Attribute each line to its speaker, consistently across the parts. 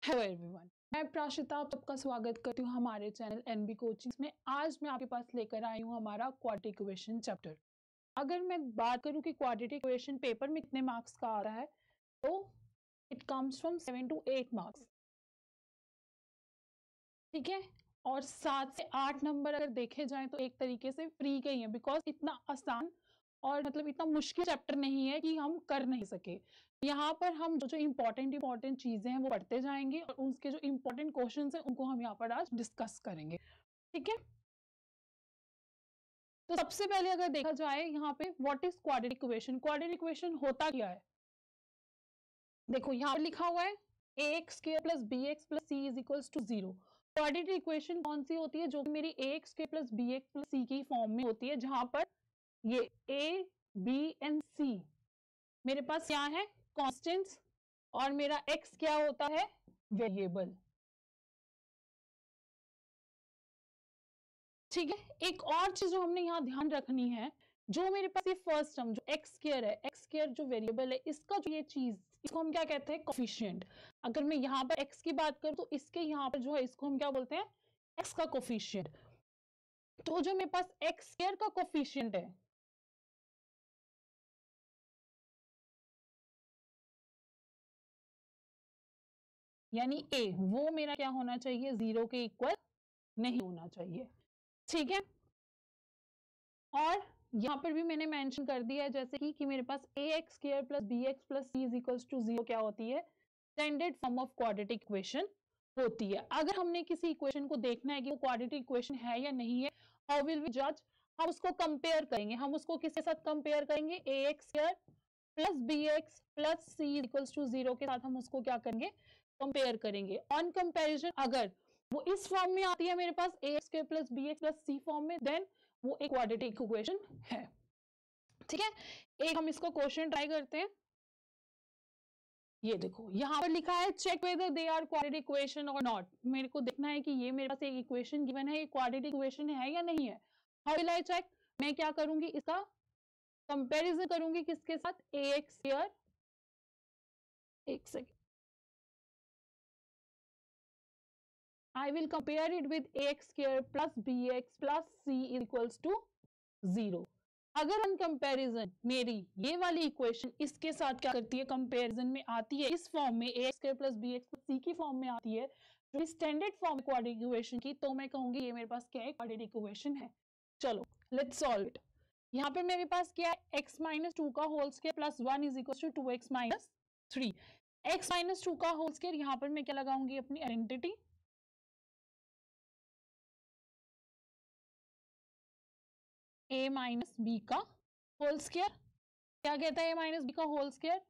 Speaker 1: Hello everyone, मैं प्राशिता आप सबका स्वागत करती हूँ हमारे चैनल एनबी कोचिंग्स में। आज मैं आपके पास लेकर आई हूँ हमारा क्वाड्रेटिक इक्वेशन चैप्टर। अगर मैं बात करूँ कि क्वाड्रेटिक इक्वेशन पेपर में कितने मार्क्स का आ रहा है, तो it comes from 7 to 8 marks, ठीक है। और 7 से 8 नंबर अगर देखे जाएं तो एक तरीके से फ्री के ही है, बिकॉज इतना आसान और मतलब इतना मुश्किल चैप्टर नहीं है कि हम कर नहीं सके। यहाँ पर हम जो इम्पोर्टेंट चीजें हैं वो पढ़ते जाएंगे और उसके जो इम्पोर्टेंट क्वेश्चन हैं उनको हम यहाँ पर आज डिस्कस करेंगे, ठीक है। तो सबसे पहले अगर देखा जाए यहाँ पे what is quadratic equation. Quadratic equation होता क्या है, देखो यहाँ पर लिखा हुआ है ax square plus bx plus c is equals to 0। Quadratic equation कौन सी होती है, जो मेरी ax square plus bx plus c की फॉर्म में होती है, जहां पर ये a b एंड c मेरे पास क्या है, कॉन्स्टेंट्स, और मेरा x क्या होता है, वेरिएबल, ठीक है। एक और चीज जो हमने यहाँ ध्यान रखनी है, जो मेरे पास ये फर्स्ट टर्म जो एक्स स्क्वायर है, एक्स स्क्वायर जो वेरिएबल है, इसका जो ये चीज, इसको हम क्या कहते हैं, कोफिशिएंट। अगर मैं यहाँ पर एक्स की बात करूं तो इसके यहाँ पर जो है इसको हम क्या बोलते हैं, एक्स का कोफिशिएंट। तो जो मेरे पास एक्स स्क्वायर का कोफिशिएंट है, यानी ए, वो मेरा क्या होना चाहिए, 0 के इक्वल नहीं होना चाहिए, ठीक है। और यहाँ पर भी मैंने मेंशन कर दिया है जैसे कि मेरे पास a x square plus b x plus c is equals to 0 क्या होती है, standard form of quadratic equation होती है। अगर हमने किसी इक्वेशन को देखना है कि वो क्वाड्रेटिक इक्वेशन है या नहीं है, हाउ विल वी जज, हम उसको कंपेयर करेंगे। हम उसको किसके साथ कंपेयर करेंगे, a x square plus b x plus c equals to 0 के साथ हम उसको क्या करेंगे, कंपेयर करेंगे। ऑन कंपेरिजन अगर वो इस फॉर्म में आती है मेरे पास a x square plus b x plus c form में, देन वो एक क्वाड्रेटिक इक्वेशन है, ठीक है। एक हम इसको क्वेश्चन ट्राई करते हैं। ये देखो यहाँ पर लिखा है check whether they are quadratic equation और नॉट। मेरे को देखना है कि ये मेरे पास एक इक्वेशन गिवन है, ये क्वाड्रेटिक इक्वेशन है या नहीं है। हाउ विल आई चेक, मैं क्या करूंगी, इसका कंपैरिजन करूंगी किसके साथ, ए एक्स स्क्वायर, एक second, I will compare it with ax square plus bx plus c equals to 0। अगर हम कंपैरिजन मेरी ये वाली इक्वेशन इसके साथ क्या करती है, कंपैरिजन में आती है इस फॉर्म में, ax square plus bx plus c की फॉर्म में आती है, जो स्टैंडर्ड फॉर्म क्वाड्रेटिक इक्वेशन की, तो मैं कहूंगी ये मेरे पास क्या है, क्वाड्रेटिक इक्वेशन है। चलो लेट्स सॉल्व इट। यहाँ पे मेरे पास क्या है, x माइनस 2 का whole square plus 1 is equal to 2x minus 3। x minus 2 का होल स्क्वायर, यहाँ पर मैं क्या लगाऊंगी, अपनी आइडेंटिटी, ए माइनस बी का होल स्क्वायर। क्या कहता है ए माइनस बी का whole square,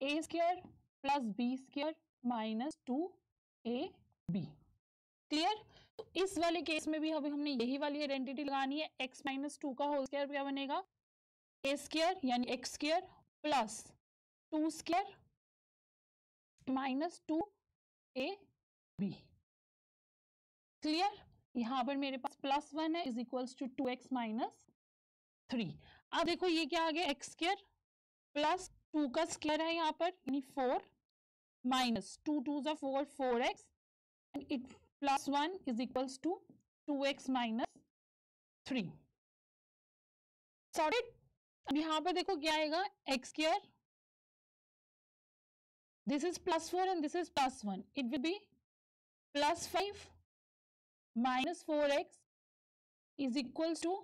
Speaker 1: a square plus b square minus 2ab। Clear. तो इस वाले केस में भी अभी हमने यही वाली आइडेंटिटी लगानी है, x माइनस 2 का होल स्क्वायर क्या बनेगा, ए स्क्वायर यानी x square plus 2 square minus 2ab। Clear. यहां पर मेरे पास प्लस 1 है is equals to 2x minus 3। अब देखो ये क्या आ गया, एक्स स्क्वायर प्लस 2 का स्क्वायर है यहाँ पर यानी 4 माइनस 2 2 जा 4 4x and it plus 1 is equals to 2x minus 3। Sorted. अब यहाँ पर देखो क्या आएगा, x square, this is plus 4 and this is plus 1, it will be plus 5 minus 4x is equals to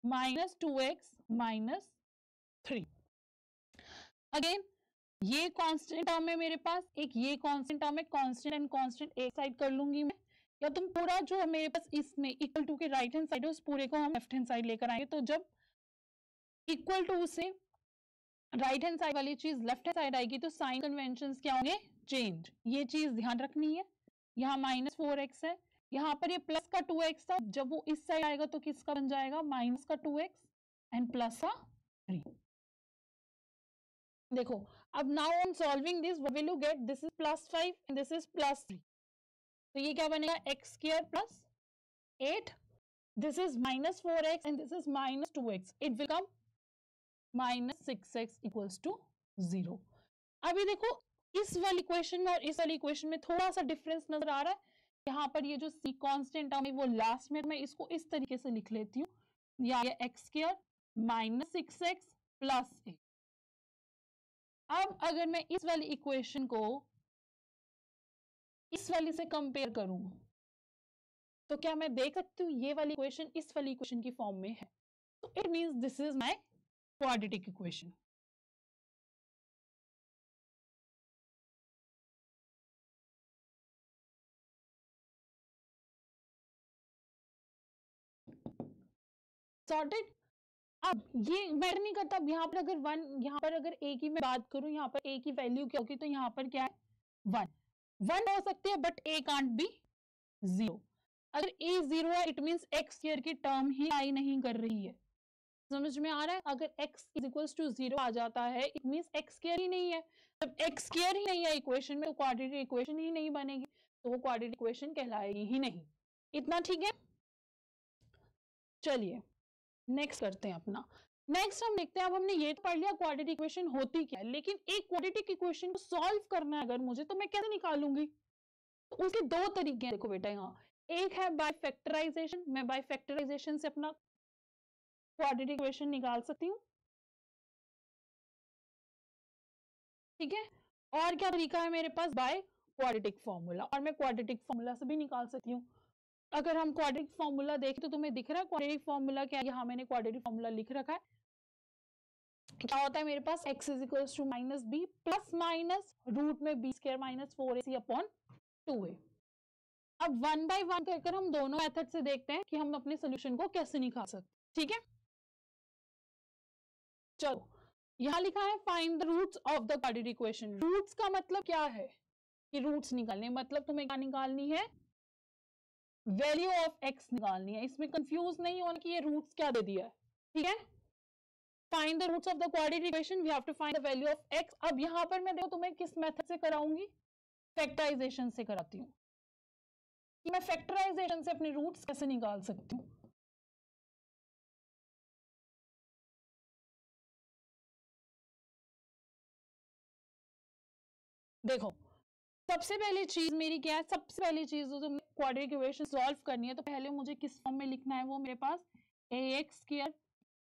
Speaker 1: minus 2x minus 3। Again ये constant term है मेरे पास, एक ये कांस्टेंट टर्म है, कांस्टेंट एंड कांस्टेंट एक साइड कर लूंगी मैं, या तुम पूरा जो मेरे पास इसमें इक्वल टू के राइट हैंड साइड है उस पूरे को हम लेफ्ट हैंड साइड लेकर आएंगे। तो जब इक्वल टू से राइट हैंड साइड वाली चीज लेफ्ट हैंड साइड आएगी तो साइन कन्वेंशंस क्या होंगे, चेंज। ये चीज ध्यान रखनी है। यहाँ माइनस 4x है, यहाँ पर ये प्लस का 2x था, जब वो इस साइड आएगा तो किसका बन जाएगा, माइनस का 2x एंड प्लस का 3। देखो अब now I am solving this, what will you get, this is plus 5 and this is plus 3, तो ये क्या बनेगा, x square plus 8, this is minus 4x and this is minus 2x, it will come minus 6x equals to 0। अभी देखो इस वाली question में और इस वाली क्वेश्चन में थोड़ा सा डिफरेंस नजर आ रहा है। यहाँ पर ये जो सी कांस्टेंट टर्म है वो लास्ट में, मैं इसको इस तरीके से लिख लेती हूँ, या x square minus 6x plus a. अब अगर मैं इस वाली इक्वेशन को इस वाली से कंपेयर करूं तो क्या मैं देख सकती हूँ ये वाली इक्वेशन इस वाली इक्वेशन की फॉर्म में है, तो it means this is my quadratic equation. Sorted. अब ये मैटर नहीं करता, अब यहाँ पर अगर वन, यहाँ पर अगर ए की मैं बात करूं, यहाँ पर ए की वैल्यू क्या होगी, तो यहाँ पर क्या है, वन। वन हो सकती है but A can't be zero. अगर ए जीरो है इट मींस एक्स स्क्वायर की टर्म ही आई नहीं कर रही है। समझ में आ रहा है? अगर x इज इक्वल्स टू 0 आ जाता है इट मींस एक्स स्क्वायर ही नहीं है। जब एक्स स्क्वायर ही नहीं है इक्वेशन में, तो क्वाड्रेटिक इक्वेशन ही नहीं बनेगी, तो वो क्वाड्रेटिक इक्वेशन कहलाएगी ही नहीं। इतना ठीक है? चलिए नेक्स्ट करते हैं अपना। नेक्स्ट हम देखते हैं, अब हमने ये तो पढ़ लिया क्वाड्रेटिक इक्वेशन होती क्या है, लेकिन एक क्वाड्रेटिक इक्वेशन को सॉल्व करना है अगर मुझे, तो मैं कैसे निकालूंगी? तो उसके दो तरीके हैं, देखो बेटा यहाँ एक है बाय फैक्टराइजेशन, मैं बाय फैक्टराइजेशन से अपना क्वाड्रेटिक इक्वेशन निकाल सकती हूँ, ठीक है। और क्या तरीका है मेरे पास, बाय क्वाड्रेटिक फॉर्मूला, और मैं क्वाड्रेटिक फॉर्मूला से भी निकाल सकती हूँ। अगर हम क्वाड्रेटिक फॉर्मूला देखें तो तुम्हें दिख रहा है क्वाड्रेटिक फॉर्मूला क्या है, यहाँ मैंने क्वाड्रेटिक फॉर्मूला लिख रखा है। क्या होता है मेरे पास, x is equals to minus B plus minus root में b square minus 4ac upon 2a। अब वन बाय वन करके हम दोनों मेथड से देखते हैं कि हम अपने सोल्यूशन को कैसे निकाल सकते, ठीक है। चलो यहाँ लिखा है find the roots of the quadratic equation. Roots का मतलब क्या है कि रूट्स निकालने, मतलब तुम्हें क्या निकालनी है, वैल्यू ऑफ x निकालनी है। इसमें कंफ्यूज नहीं होना कि ये रूट्स क्या दे दिया है, ठीक है। Find the roots of the quadratic equation, we have to find the value of x। अब यहाँ पर मैं देखो तुम्हें किस मेथड से कराऊंगी, फैक्टराइजेशन से कराती हूँ कि मैं फैक्टराइजेशन से अपने रूट्स कैसे निकाल सकती हूँ। देखो सबसे पहली चीज मेरी क्या है, सबसे पहली चीज जो क्वाड्रेटिक इक्वेशन सॉल्व करनी है तो पहले मुझे किस फॉर्म में लिखना है, वो मेरे पास ax square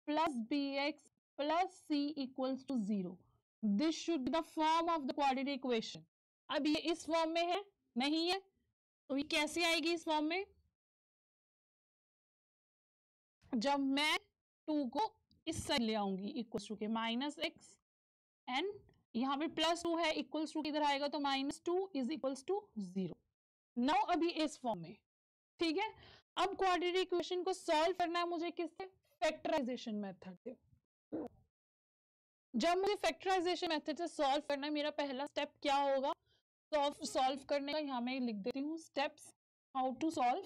Speaker 1: plus bx plus c equals to 0। This should be the form of the quadratic equation. अब ये इस फॉर्म में है, नहीं है, तो ये कैसे आएगी इस फॉर्म में, जब मैं 2 को इस साइड ले आऊंगी इक्वल्स टू के माइनस एक्स एंड यहाँ पे प्लस 2 है, इक्वल्स टू किधर आएगा, तो minus 2 is equals to 0। Now अभी इस फॉर्म में, ठीक है। अब क्वाड्रेटिक इक्वेशन को सॉल्व करना है मुझे किससे, फैक्टराइजेशन मेथड से। जब मुझे फैक्टराइजेशन मेथड से सॉल्व करना है, मेरा पहला स्टेप क्या होगा सॉल्व करने का, यहां मैं लिख देती हूँ स्टेप्स हाउ टू सॉल्व।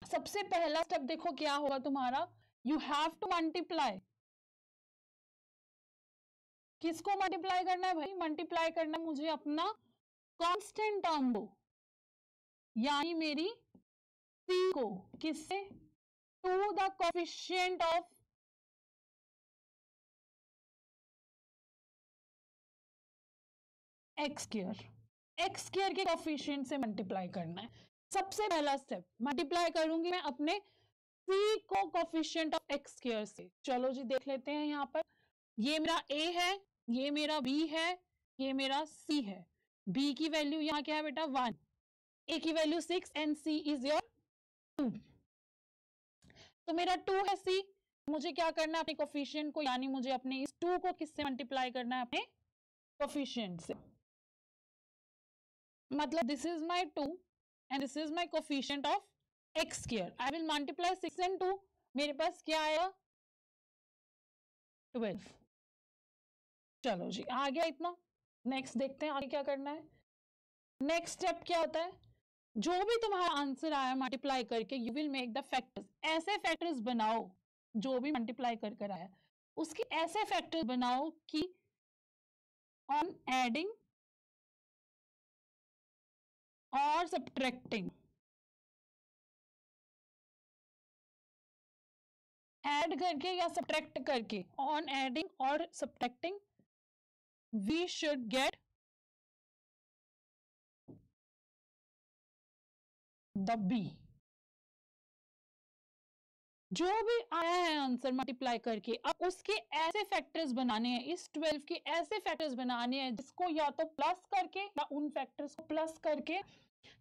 Speaker 1: सबसे पहला स्टेप देखो क्या होगा तुम्हारा, यू हैव टू मल्टीप्लाई। किसको मल्टीप्लाई करना है भाई, मल्टीप्लाई करना है मुझे अपना कांस्टेंट टर्म को, यानी मेरी c को, किससे, to the coefficient of x square, x square के कोएफिशिएंट से मल्टीप्लाई करना है। सबसे पहला स्टेप मल्टीप्लाई करूंगी मैं अपने c को कोएफिशिएंट ऑफ एक्स स्क्वायर से। चलो जी देख लेते हैं, यहाँ पर ये मेरा a है, ये मेरा b है, ये मेरा c है। b की वैल्यू यहाँ क्या है बेटा 1, a की value 6 and c is your 2। तो मेरा 2 है c, मुझे क्या करना है अपने कोएफिशिएंट को, यानी मुझे अपने इस 2 को किससे मल्टीप्लाई करना है, अपने कोएफिशिएंट से। मतलब this is my 2 and this is my coefficient of x square. I will multiply 6 and 2, मेरे पास क्या आया 12। चलो जी आ गया इतना। नेक्स्ट देखते हैं आगे क्या करना है। नेक्स्ट स्टेप क्या होता है, जो भी तुम्हारा आंसर आया मल्टीप्लाई करके you will make the factors. ऐसे फैक्टर्स बनाओ, जो भी मल्टीप्लाई कर कर आया उसके ऐसे फैक्टर्स बनाओ कि ऑन एडिंग और सब्ट्रैक्टिंग, ऐड करके या सब्ट्रैक्ट करके, ऑन एडिंग और subtracting we should get the B. जो भी आया है आंसर मल्टीप्लाई करके, अब उसके ऐसे फैक्टर्स बनाने हैं, इस 12 के ऐसे फैक्टर्स बनाने हैं जिसको या तो प्लस करके या उन फैक्टर्स को प्लस करके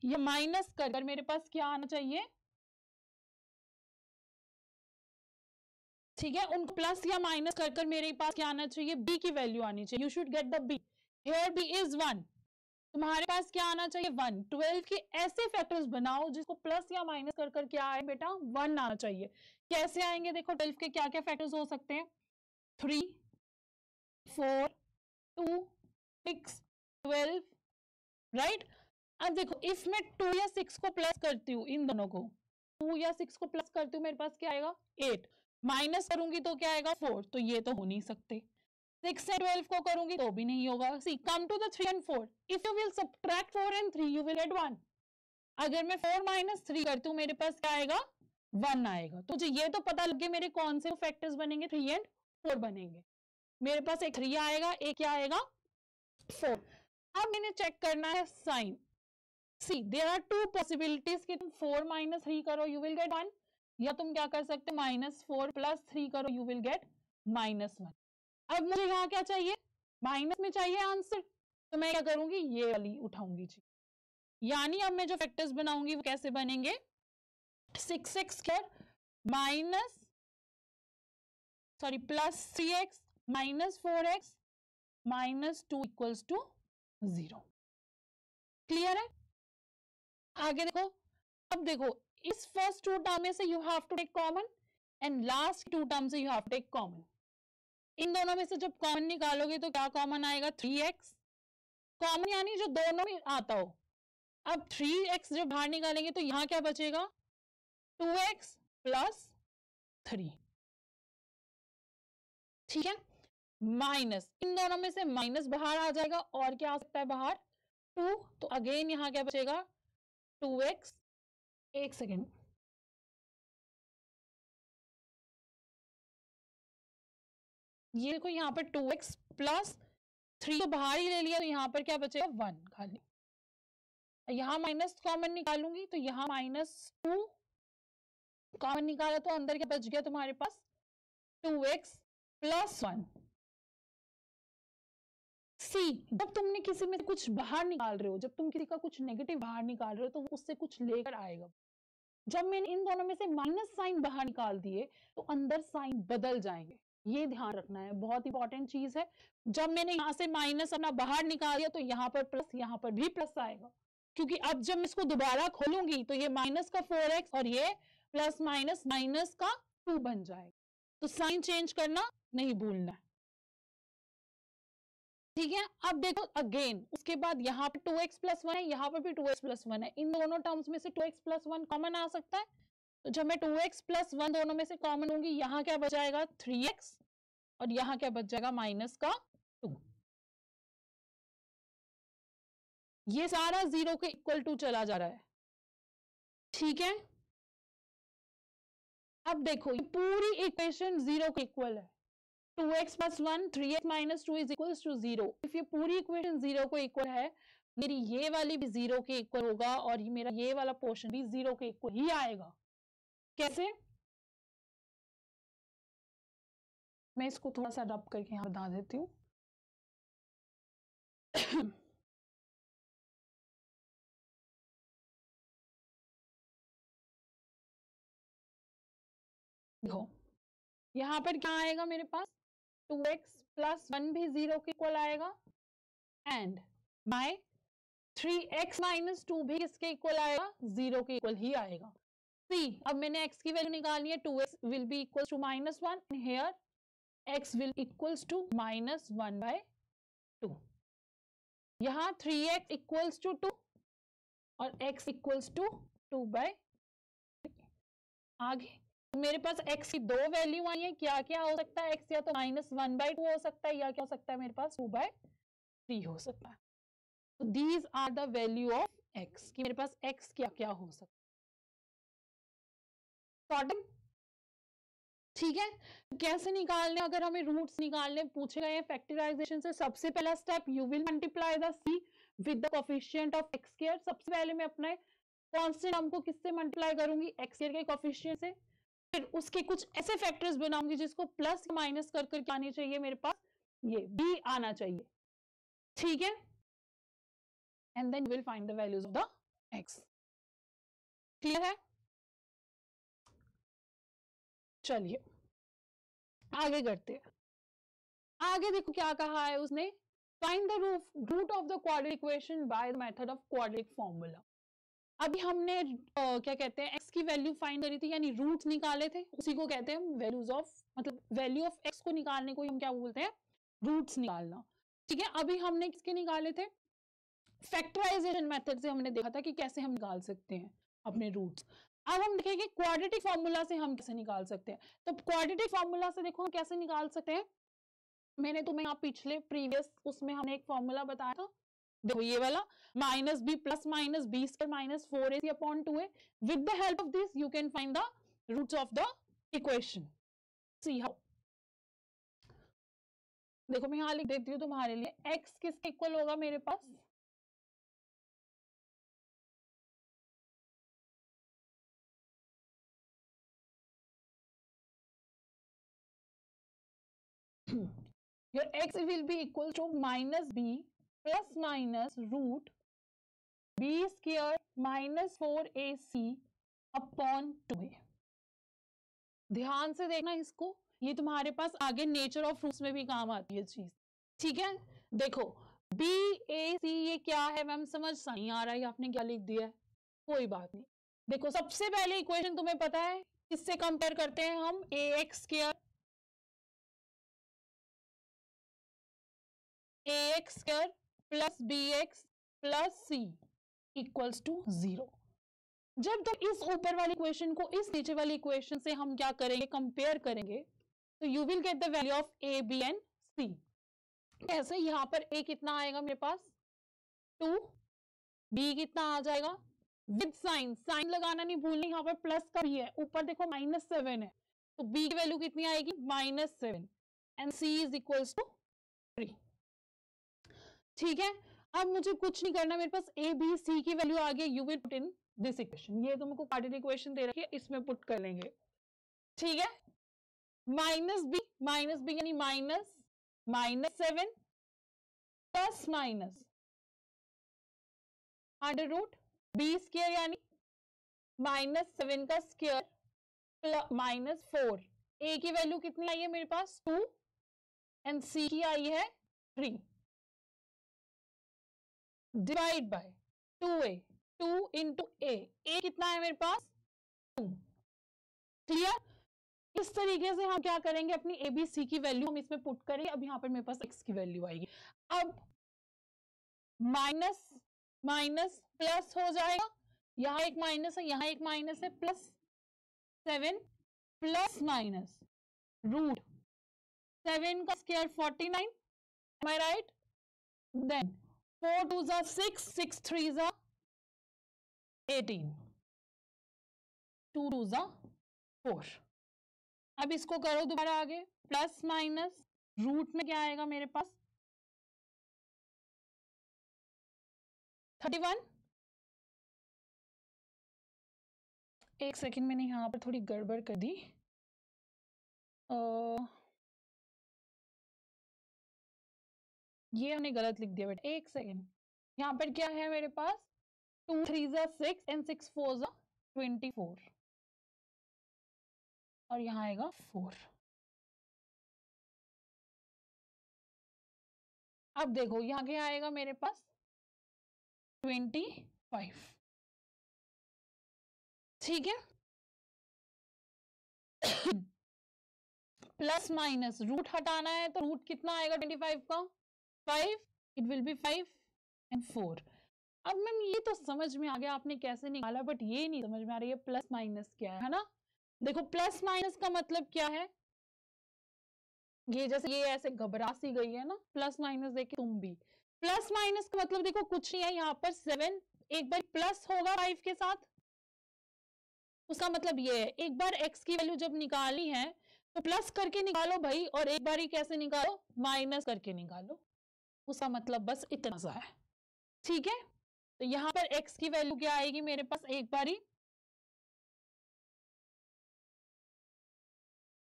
Speaker 1: या माइनस कर मेरे पास क्या आना चाहिए, ठीक है, उनको प्लस या माइनस कर मेरे पास क्या आना चाहिए, बी की वैल्यू आनी चाहिए। You should get the B. Here B is 1, तुम्हारे पास क्या आना चाहिए 1। 12 के ऐसे फैक्टर्स बनाओ जिसको प्लस या माइनस कर क्या आए बेटा 1 आना चाहिए। कैसे आएंगे देखो, 12 के क्या क्या फैक्टर्स हो सकते हैं, 3 4 2 6 12, राइट। अब देखो इफ मैं 2 या 6 को प्लस करती हूँ, इन दोनों को 2 या 6 को प्लस करती हूँ, मेरे पास क्या आएगा 8, माइनस करूंगी तो क्या आएगा 4, तो ये तो हो नहीं सकते। 6 से 12 को करूंगी तो भी नहीं होगा। See come to the 3 and 4, if you will subtract 4 and 3 you will get 1। अगर मैं 4 - 3 करती हूँ मेरे पास क्या आएगा 1 आएगा। तो मुझे ये तो पता लग गया मेरे कौन से फैक्टर्स बनेंगे, 3 and 4 बनेंगे। मेरे पास एक 3 आएगा, एक क्या आएगा 4। अब मैंने चेक करना है sign. See there are two possibilities कि तुम 4 - 3 करो यू विल गेट 1, या तुम क्या कर सकते हो -4 + 3 करो यू विल गेट -1। अब मुझे यहाँ क्या चाहिए, माइनस में चाहिए आंसर, तो मैं क्या करूंगी ये वाली उठाऊंगी जी। यानी अब मैं जो फैक्टर्स बनाऊंगी वो कैसे बनेंगे, 6x² minus sorry +3x -4x -2 = 0। Clear है। आगे देखो, अब देखो इस फर्स्ट 2 टर्म में से you have to take common and last 2 term से you have to take common. इन दोनों में से जब कॉमन निकालोगे तो क्या कॉमन आएगा 3x कॉमन, यानी जो दोनों में आता हो। अब 3x जब बाहर निकालेंगे तो यहां क्या बचेगा 2x + 3, ठीक है। माइनस इन दोनों में से माइनस बाहर आ जाएगा और क्या आ सकता है बाहर 2, तो अगेन यहां क्या बचेगा 2x। एक सेकेंड, ये देखो यहाँ पर 2x + 3 तो बाहर ही ले लिया, तो यहाँ पर क्या बचेगा 1 खाली। यहाँ माइनस कॉमन निकालूंगी तो यहाँ -2 कॉमन निकाला तो अंदर क्या बच गया तुम्हारे पास 2x + 1। सी जब तुमने किसी में कुछ बाहर निकाल रहे हो, जब तुम किसी का कुछ नेगेटिव बाहर निकाल रहे हो तो उससे कुछ लेकर आएगा। जब मैंने इन दोनों में से माइनस साइन बाहर निकाल दिए तो अंदर साइन बदल जाएंगे, ये ध्यान रखना है, बहुत इंपॉर्टेंट चीज है। जब मैंने यहाँ से माइनस अपना बाहर निकाल दिया तो यहाँ पर प्लस, यहाँ पर भी प्लस आएगा, क्योंकि अब जब मैं इसको दोबारा खोलूंगी तो ये माइनस का 4x और ये प्लस माइनस का 2 बन जाएगा। तो साइन चेंज करना नहीं भूलना है, ठीक है। अब देखो अगेन उसके बाद यहाँ पे 2x + 1 है, यहाँ पर भी 2x + 1 है, इन दोनों टर्म्स में से 2x + 1 कॉमन आ सकता है। तो जब मैं 2x + 1 दोनों में से कॉमन होंगी, यहाँ क्या बचाएगा 3x और यहाँ क्या बच जाएगा माइनस का 2। ये सारा 0 के इक्वल टू चला जा रहा है, ठीक है। अब देखो ये पूरी इक्वेशन 0 के इक्वल है, 2x + 1 3x - 2 = 0। इफ ये पूरी इक्वेशन 0 को इक्वल है, मेरी ये वाली भी 0 के इक्वल होगा और ये मेरा ये वाला पोर्शन भी 0 के इक्वल ही आएगा। कैसे, मैं इसको थोड़ा सा रब करके यहाँ बता देती हूँ। देखो यहाँ पर क्या आएगा मेरे पास 2x + 1 भी 0 के इक्वल आएगा एंड माय 3x - 2 भी किसके इक्वल आएगा 0 के इक्वल ही आएगा। सी अब मैंने x की वैल्यू निकालनी है, 2x will be equal to -1 and here x will equals to -1/2। यहाँ 3x equals to 2 और x equals to 2/3। आगे तो मेरे पास x की दो वैल्यू आई है, क्या क्या हो सकता है, x या तो -1/2 हो सकता है या क्या हो सकता है मेरे पास 2/3 हो सकता है। तो these are the value of x कि मेरे पास x क्या क्या हो सकता है। ठीक है, कैसे निकालने, अगर हमें रूट्स निकालने पूछे गए हैं फैक्टराइजेशन से, सबसे पहला step you will multiply the C with the coefficient of x square. सबसे पहले मैं अपने कांस्टेंट टर्म को किससे मल्टीप्लाई करूंगी, एक्स स्क्वायर के कोफिशिएंट से। फिर उसके कुछ ऐसे फैक्टर्स बनाऊंगी जिसको प्लस माइनस कर कर आनी चाहिए मेरे पास, ये बी आना चाहिए, ठीक है, and then will find the values of the x. Clear है? चलिए आगे करते हैं। आगे देखो क्या कहा है उसने, find the root of the quadratic equation by the method of quadratic formula. अभी हमने क्या कहते हैं एक्स की वैल्यू फाइंड करी थी, यानी रूट निकाले थे, उसी को कहते हैं हम वैल्यूज ऑफ, मतलब वैल्यू ऑफ एक्स को निकालने को हम क्या बोलते हैं, रूट्स निकालना। ठीक है, अभी हमने किसके निकाले थे, फैक्टराइजेशन मेथड से हमने देखा था कि कैसे हम निकाल सकते हैं अपने रूट्स। अब हम देखेंगे क्वाड्रेटिक फॉर्मूला से हम कैसे निकाल सकते हैं। तो क्वाड्रेटिक फॉर्मूला से देखो हम कैसे निकाल सकते हैं, मैंने तुम्हें यहाँ पिछले प्रीवियस उसमें हमने एक फॉर्मूला बताया था, देखो ये वाला, minus B plus minus B square minus 4ac upon 2a। With the help of this you can find the roots of the equation. See how, देखो मैं यहाँ लिख देती हूँ तुम्हारे लिए, x किसके इक्वल होगा मेरे पास, your x will be equal to minus b plus minus root b square minus 4ac upon 2a। ध्यान से देखना इसको, ये तुम्हारे पास आगे नेचर ऑफ फ्रूट्स में भी काम आती है चीज, ठीक है। देखो बी ए सी ये क्या है मैम, समझ नहीं आ रहा है आपने क्या लिख दिया है, कोई बात नहीं। देखो सबसे पहले इक्वेशन तुम्हें पता है, किससे कंपेयर करते हैं हम, a x square plus b x plus c equals to 0। जब तक इस ऊपर वाली इक्वेशन को इस नीचे वाली इक्वेशन से हम क्या करेंगे, कंपेयर करेंगे, तो you will get the value of A B and c. कैसे, यहां पर ए कितना आएगा मेरे पास 2, बी कितना आ जाएगा विद साइन, साइन लगाना नहीं भूलना, यहाँ पर प्लस का भी है, ऊपर देखो -7 है, तो बी की वैल्यू कितनी आएगी -7 and C is equals to 3। ठीक है, अब मुझे कुछ नहीं करना, मेरे पास ए बी सी की वैल्यू आ गई, you will put in this equation, ये तुमको क्वाड्रेटिक इक्वेशन दे रखी है, इसमें पुट कर लेंगे। ठीक है, माइनस बी यानी -7 plus minus under root B square यानी -7 का स्क्वायर -4। ए की वैल्यू कितनी आई है मेरे पास 2 एंड सी की आई है 3, डिवाइड बाय 2a, 2 इंटू ए कितना है मेरे पास 2। क्लियर, इस तरीके से हम क्या करेंगे, अपनी ए बी सी की वैल्यू हम इसमें पुट करेंगे। अब यहाँ पर मेरे पास x की वैल्यू आएगी, अब माइनस माइनस प्लस हो जाएगा, यहाँ एक माइनस है यहाँ एक माइनस है, प्लस 7 प्लस माइनस रूट 7 का square 49, am I right? Then 4 2s are 6, 6 3s are 18, 2 2s are 4। अब इसको करो दोबारा आगे, प्लस माइनस रूट में क्या आएगा मेरे पास 31। एक सेकंड, मैंने यहाँ पर थोड़ी गड़बड़ कर दी, ये हमने गलत लिख दिया बेटा, एक सेकंड। यहाँ पर क्या है मेरे पास 2 3s are 6 and 6 4s are 24 और यहाँ आएगा 4। अब देखो यहाँ क्या आएगा मेरे पास 25। ठीक है, प्लस माइनस रूट हटाना है तो रूट कितना आएगा 25 का 5, इट विल बी 5 एंड 4। अब मैम ये तो समझ में आ गया आपने कैसे निकाला, बट ये नहीं समझ में आ रही है प्लस माइनस क्या है ना। देखो प्लस माइनस का मतलब क्या है, ये जैसे ये ऐसे घबरा सी गई है ना, प्लस माइनस देखे तुम भी, प्लस माइनस का मतलब देखो कुछ नहीं है, यहाँ पर 7 एक बार प्लस होगा 5 के साथ, उसका मतलब ये है एक बार x की वैल्यू जब निकाली है तो प्लस करके निकालो भाई, और एक बारी कैसे निकालो, माइनस करके निकालो। उसका मतलब बस इतना सा है, ठीक है। तो यहां पर x की वैल्यू क्या आएगी मेरे पास, एक बारी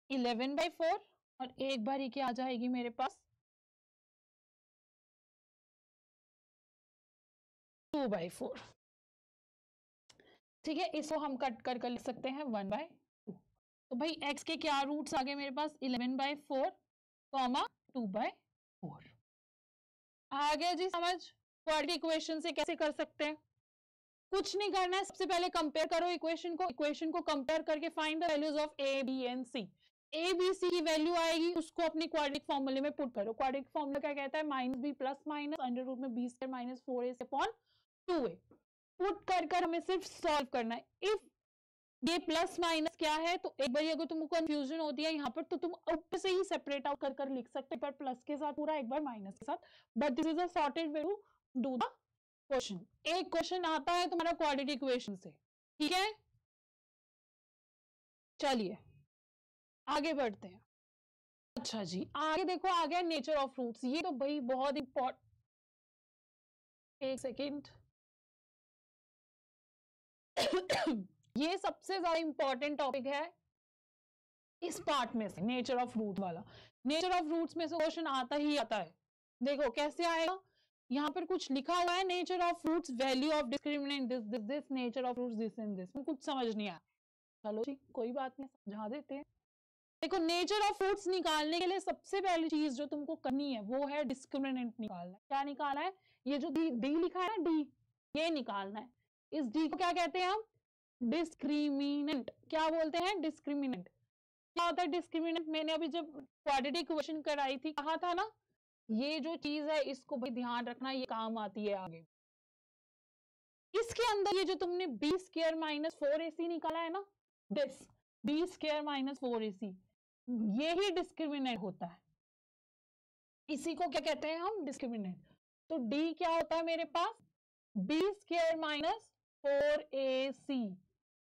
Speaker 1: 11/4, और एक बारी क्या आ जाएगी मेरे पास 2/4, ठीक है। इसको हम कट कर लिख सकते हैं 1/2। तो भाई x के क्या रूट्स आ गए मेरे पास, 11/4 कॉमा 2/4। आ गया जी समझ। क्वाड्रेटिक इक्वेशन से कैसे कर सकते हैं, कुछ नहीं करना है, सबसे पहले कंपेयर करो इक्वेशन को कंपेयर करके find the values of A B and C. A B C की वैल्यू आएगी, उसको अपने क्वाड्रेटिक फॉर्मूले में पुट करो। क्वाड्रेटिक फॉर्मूला क्या कहता है, minus B plus minus under root में b square minus 4ac upon 2a। Put कर हमें सिर्फ सॉल्व करना है। इफ ये प्लस माइनस क्या है, तो एक बार अगर तुमको कंफ्यूजन होती है यहाँ पर, तो तुम ऊपर से ही सेपरेट आउट कर लिख सकते हैं, एक बार प्लस के साथ पूरा, एक बार माइनस के साथ। But this is a sorted way to do the question. एक क्वेश्चन आता है तुम्हारा क्वाड्रेटिक इक्वेशन से, ठीक है। चलिए आगे बढ़ते हैं। अच्छा जी, आगे देखो, आ गया नेचर ऑफ फ्रूट्स। ये तो भाई बहुत इंपॉर्टेंट, एक सेकेंड ये सबसे ज्यादा इंपॉर्टेंट टॉपिक है इस पार्ट में से, नेचर ऑफ फ्रूट वाला। नेचर ऑफ फ्रूट्स में से क्वेश्चन आता ही आता है। देखो कैसे आएगा, यहाँ पर कुछ लिखा हुआ है, nature of fruits, value of discriminant this this this, nature of fruits this and this. कुछ समझ नहीं आया, चलो जी कोई बात नहीं, समझा देते हैं। देखो नेचर ऑफ फ्रूट्स निकालने के लिए सबसे पहली चीज जो तुमको करनी है वो है डिस्क्रिमिनेंट निकालना। क्या निकालना है, ये जो डी लिखा है ना, डी, ये निकालना है। इस डी को क्या कहते हैं हम, डिस्क्रिमिनेंट। क्या बोलते हैं, डिस्क्रिमिनेंट। क्या होता है डिस्क्रिमिनेंट, मैंने अभी जब क्वाड्रेटिक इक्वेशन कराई थी कहा था ना, ये जो चीज है इसको भाई ध्यान रखना, ये काम आती है आगे। इसके अंदर ये जो तुमने बी स्क्वायर माइनस 4ac निकाला है ना, this B square minus 4ac, ये ही डिस्क्रिमिनेंट होता है। इसी को क्या कहते हैं हम, डिस्क्रिमिनेंट। तो डी क्या होता है मेरे पास, बी स्क्वायर माइनस 4ac,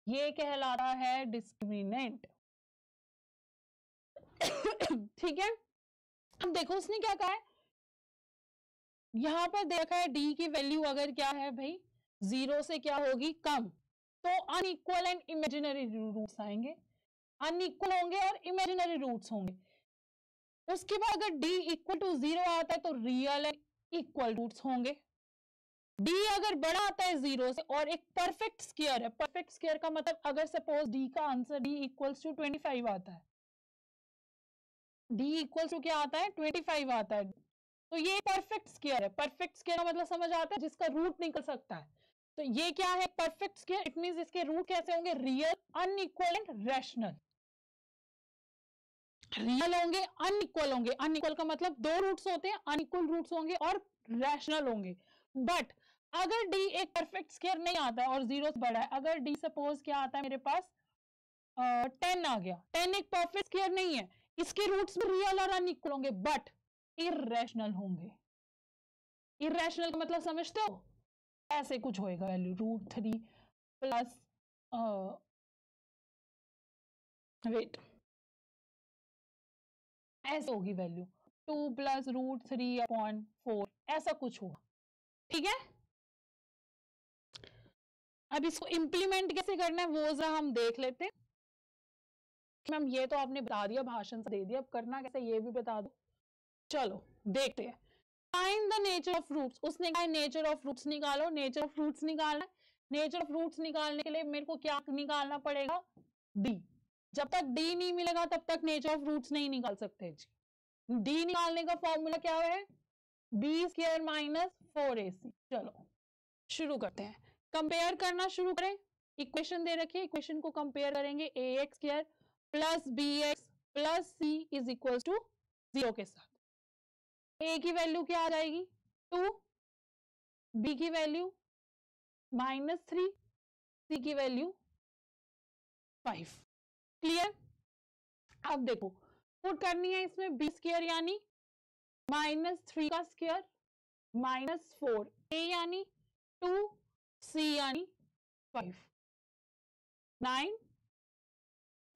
Speaker 1: ये कहलाता है डिस्क्रिमिनेंट। ठीक है। अब देखो उसने क्या कहा है, यहां पर देखा है डी की वैल्यू अगर क्या है भाई, 0 से क्या होगी, कम, तो अनइक्वल एंड इमेजिनरी रूट्स आएंगे, अनइक्वल होंगे और इमेजिनरी रूट्स होंगे। उसके बाद अगर d इक्वल टू 0 आता है तो रियल एंड इक्वल रूट्स होंगे। d अगर बड़ा आता है 0 से और एक परफेक्ट स्क्वायर है, परफेक्ट स्क्वायर का मतलब अगर सपोज d का आंसर d इक्वल्स टू 25 आता है, d इक्वल्स टू क्या आता है, 25 आता है, तो ये परफेक्ट स्क्वायर है। परफेक्ट स्क्वायर का मतलब समझ आता है, जिसका रूट निकल सकता है। तो ये क्या है, परफेक्ट स्क्वायर। इट मींस इसके रूट कैसे होंगे, real, unequal and rational. Real होंगे, अनइक्वल होंगे। अनइक्वल का मतलब दो रूट्स होते हैं, अनइक्वल रूट्स होंगे और रैशनल होंगे। बट अगर डी एक परफेक्ट स्क्वायर नहीं आता और 0 से बड़ा है, अगर डी सपोज क्या आता है मेरे पास 10 आ गया, 10 एक परफेक्ट स्क्वायर नहीं है, इसके रूट्स भी रियल और अनइक्वल होंगे बट इररेशनल होंगे। इररेशनल का मतलब समझते हो, ऐसे कुछ होएगा वैल्यू √3 प्लस वेट, ऐसे होगी वैल्यू 2 प्लस √3/4, ऐसा कुछ होगा, ठीक है। अब इसको इंप्लीमेंट कैसे करना है वो जरा हम देख लेते हैं। मैम ये तो आपने बता दिया, भाषण दे दिया, अब करना कैसे ये भी बता दो। चलो देखते हैं। Find the nature of fruits, उसने कहा नेचर ऑफ फ्रूट्स निकालो, नेचर ऑफ फ्रूट्स निकालना है। नेचर ऑफ फ्रूट्स निकालने के लिए मेरे को क्या निकालना पड़ेगा, डी। जब तक डी नहीं मिलेगा तब तक नेचर ऑफ फ्रूट्स नहीं निकाल सकते जी। डी निकालने का फॉर्मूला क्या है, बी स्क्वायर माइनस 4ac। चलो शुरू करते हैं, कंपेयर करना शुरू करें। इक्वेशन दे रखी है, इक्वेशन को कंपेयर करेंगे, ax square plus bx plus c is equal to 0 के साथ। a की वैल्यू क्या आ जाएगी 2, b की वैल्यू -3, c की वैल्यू 5। क्लियर। अब देखो पुट करनी है इसमें b स्क्वायर यानी -3 का स्क्वायर -4, a यानी 2, c यानी 5, 9,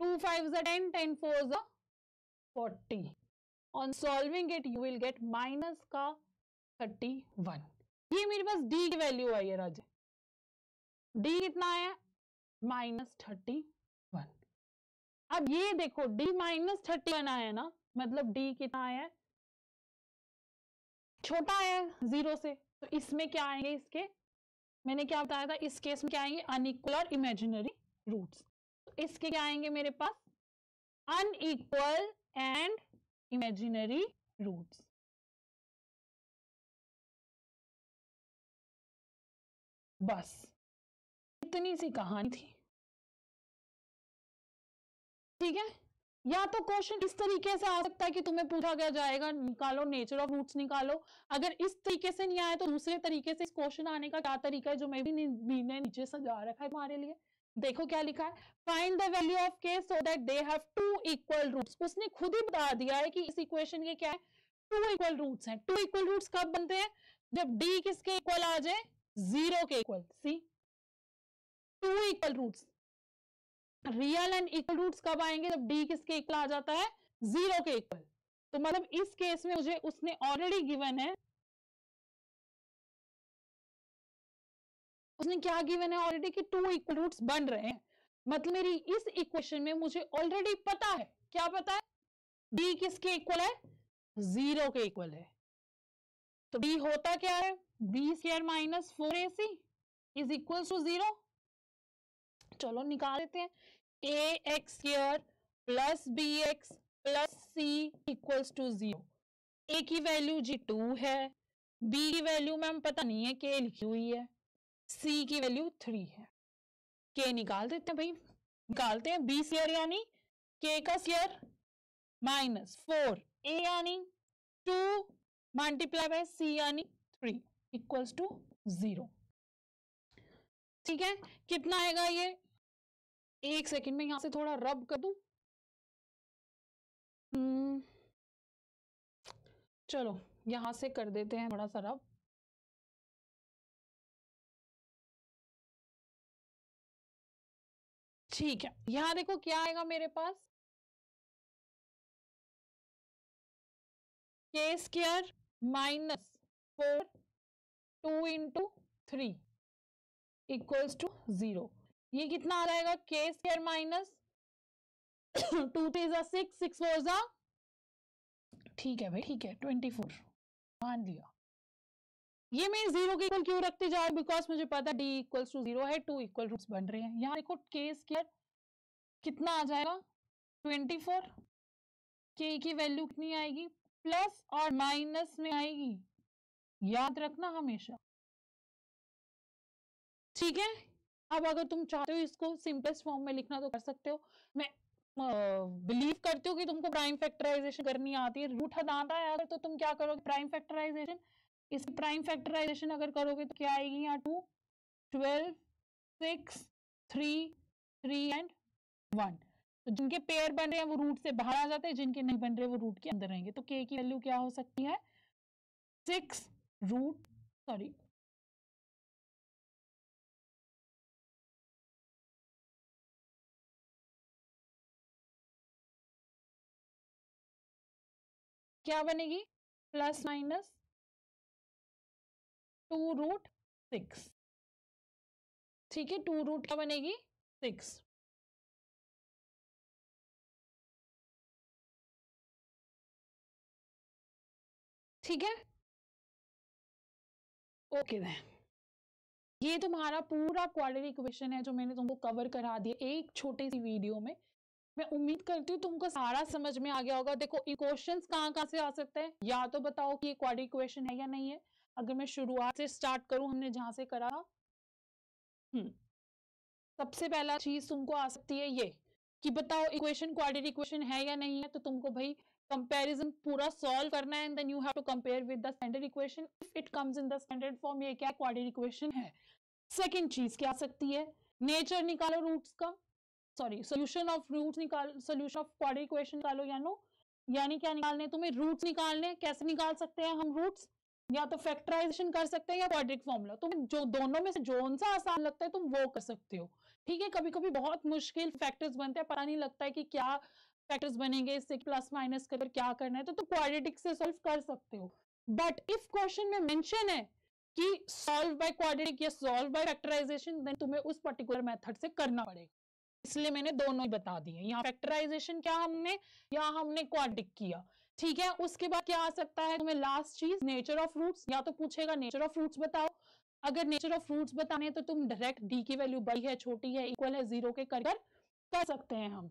Speaker 1: 2 5 10, 10 4 40. On solving it you will get minus का 31. ये मेरे पास d की वैल्यू आई है राजे. d कितना आया? -31. अब ये देखो d -31 आया ना, मतलब d कितना आया है? छोटा आया है 0 से. तो इसमें क्या आएंगे इसके? मैंने क्या बताया था, इस केस में क्या आएंगे? अनइक्वल और इमेजिनरी रूट्स. तो इसके क्या आएंगे मेरे पास? Unequal and imaginary roots. बस इतनी सी कहानी थी. ठीक है. या तो क्वेश्चन इस तरीके से आ सकता है कि तुम्हें पूछा गया जाएगा निकालो नेचर ऑफ रूट्स निकालो. अगर इस तरीके से नहीं आया तो दूसरे तरीके से इस क्वेश्चन आने का क्या तरीका है, जो मैं भी नीचे सजा रखा है तुम्हारे लिए. देखो क्या लिखा है. Find the value of k so that they have two equal roots. उसने खुद ही बता दिया है कि इस इक्वेशन के क्या है, टू इक्वल रूट्स हैं. टू इक्वल रूट्स कब बनते हैं? जब d किसके इक्वल आ जाए? 0 के इक्वल. See, two equal roots. Real and equal roots कब आएंगे? जब d किसके इक्वल आ जाता है? 0 के इक्वल. तो मतलब इस केस में मुझे उसने ऑलरेडी गिवन है, उसने क्या गिवन है ऑलरेडी कि टू इक्वल रूट्स बन रहे हैं. मतलब मेरी इस इक्वेशन में मुझे ऑलरेडी पता है. क्या पता है? d किसके इक्वल है? 0 के इक्वल है. तो d होता क्या है? b² - 4ac is equal to 0. चलो निकाल लेते हैं. ax² + bx + c equals to 0. a की वैल्यू जी 2 है, b की वैल्यू मैम पता नहीं है, k लिखी हुई है, c की वैल्यू 3 है. k निकाल देते हैं भाई. निकालते हैं. b स्क्वायर यानी k का स्क्वायर -4 a यानी 2 मल्टीप्लाई बाय c यानी 3 इक्वल्स टू 0. ठीक है. कितना आएगा ये? एक सेकंड में यहां से थोड़ा रब कर दूं. चलो यहां से कर देते हैं थोड़ा सा रब. ठीक है. यहां देखो क्या आएगा मेरे पास. k² - 4 2 × 3 equals to 0. ये कितना आ जाएगा? k² माइनस 2 3 6 6 4 ठीक है भाई, ठीक है 24 मान लिया. ये मैं 0 के इक्वल क्यों रखते जा रही हूं? बिकॉज मुझे पता d इक्वल्स टू 0 है. टू इक्वल रूट्स बन रहे हैं. यहाँ देखो k² कितना आ जाएगा? 24. k की वैल्यू कितनी आएगी? प्लस और माइनस में आएगी, याद रखना हमेशा. ठीक है. अब अगर तुम चाहते हो इसको सिंपलेस्ट फॉर्म में लिखना तो कर सकते हो. मैं बिलीव करती हूँ कि तुमको प्राइम फैक्टराइजेशन करनी आती है. रूट हटाना है अगर तो तुम क्या करोगे? Prime factorization. इस प्राइम फैक्टराइजेशन अगर करोगे तो क्या आएगी? यहाँ 2 12 6 3 3 एंड 1. तो जिनके पेयर बन रहे हैं वो रूट से बाहर आ जाते हैं, जिनके नहीं बन रहे वो रूट के अंदर रहेंगे. तो k की वैल्यू क्या हो सकती है? 6 रूट सॉरी क्या बनेगी? ± 2√6. ठीक है. 2 रूट क्या बनेगी? 6. ठीक है. Okay then. ये तुम्हारा पूरा क्वाड्रेटिक इक्वेशन है जो मैंने तुमको कवर करा दिया एक छोटी सी वीडियो में. मैं उम्मीद करती हूँ तुमको सारा समझ में आ गया होगा. देखो इक्वेशंस कहाँ से आ सकते हैं, या तो बताओ कि ये क्वाड्रेटिक इक्वेशन है या नहीं है. अगर मैं शुरुआत से स्टार्ट करूं, हमने जहां से करा सबसे पहला चीज तुमको आ सकती है ये कि बताओ इक्वेशन क्वाड्रेटिक इक्वेशन है या नहीं है. तो तुमको भाई कंपैरिजन पूरा सॉल्व करना है and then you have to compare with the standard equation. If it comes in the standard form, ये क्या क्वाड्रेटिक इक्वेशन है. सेकंड चीज क्या आ सकती है? नेचर निकालो रूट्स का, सॉरी सोल्यूशन ऑफ रूट्स निकाल, सोल्यूशन ऑफ क्वाड्रेटिक इक्वेशन निकालो. यानी क्या निकालने तुम्हें? रूट्स निकालने. कैसे निकाल सकते हैं हम रूट्स? या तो फैक्टराइजेशन कर सकते हैं या क्वाड्रेटिक फॉर्मूला. तुम्हें जो दोनों में से जोन सा आसान लगता है तुम वो कर सकते हो. ठीक है. कभी कभी बहुत मुश्किल फैक्टर्स बनते हैं, पता नहीं लगता है कि क्या फैक्टर्स बनेंगे, इससे प्लस माइनस कर क्या करना है, तो तुम क्वाड्रेटिक से सॉल्व कर सकते हो। बट इफ क्वेश्चन में मेंशन है कि सॉल्व बाय क्वाड्रेटिक या सॉल्व बाय फैक्टराइजेशन, देन तुम्हें उस पर्टिकुलर मेथड से करना पड़ेगा। इसलिए मैंने दोनों ही बता दिए, यहाँ फैक्टराइजेशन क्या हमने, यहाँ हमने क्वाड्रेटिक किया, ठीक है। उसके बाद क्या आ सकता है तुम्हें लास्ट चीज, नेचर ऑफ रूट्स। या तो पूछेगा नेचर ऑफ रूट्स बताओ, अगर नेचर ऑफ रूट्स बताने तो तुम डायरेक्ट डी की वैल्यू बड़ी है, छोटी है, इक्वल है, जीरो के कर सकते हैं हम,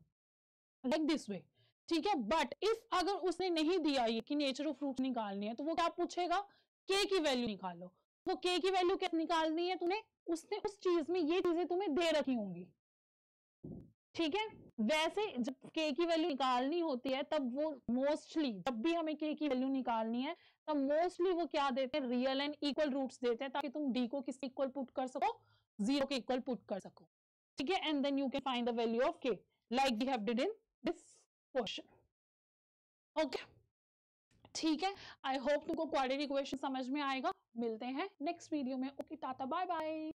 Speaker 1: लाइक दिस वे, ठीक है। बट इफ अगर उसने नहीं दिया ये कि नेचर ऑफ फ्रूट निकालनी है, तो वो क्या पूछेगा, के की वैल्यू निकालो। वो के की वैल्यू क्या निकालनी है तुम्हें, उसने उस चीज में ये चीजें तुम्हें दे रखी होंगी, ठीक है। वैसे जब के की वैल्यू निकालनी होती है तब वो मोस्टली, जब भी हमें के की वैल्यू निकालनी है तब मोस्टली वो क्या देते हैं, रियल एंड इक्वल रूट्स देते हैं, ताकि तुम डी को किस इक्वल पुट कर सको, जीरो के इक्वल पुट कर सको, ठीक है। And then you can find the value of k, like we have did in this question. Okay, ठीक है। आई होप तुमको क्वाड्रेटिक इक्वेशन समझ में आएगा। मिलते हैं नेक्स्ट वीडियो में। Okay, tata, bye bye.